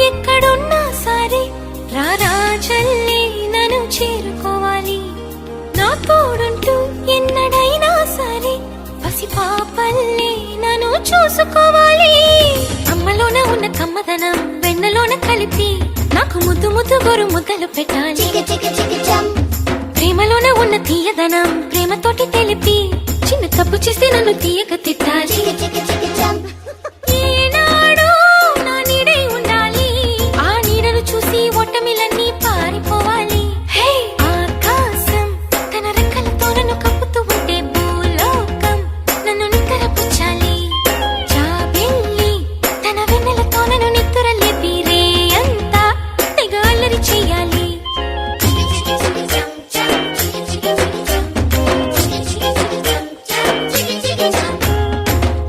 ఎక్కడున్నా సరే రారా చెల్లి నన్ను చేరుకోవాలి. నా తోడుంటూ ఎన్నడైనా సరే పసి పాపల్లి నన్ను చూసుకోవాలి. అమ్మలోన ఉన్న కమ్మదనం వెన్నలోన కలిపి నాకు ముద్దు ముద్దు గోరు ముద్దలు పెట్టాలి. ప్రేమలోన ఉన్న తీయదనం ప్రేమతోటి తెలిపి చిన్న తప్పు చేస్తే నన్ను తీయక తిట్టాలి.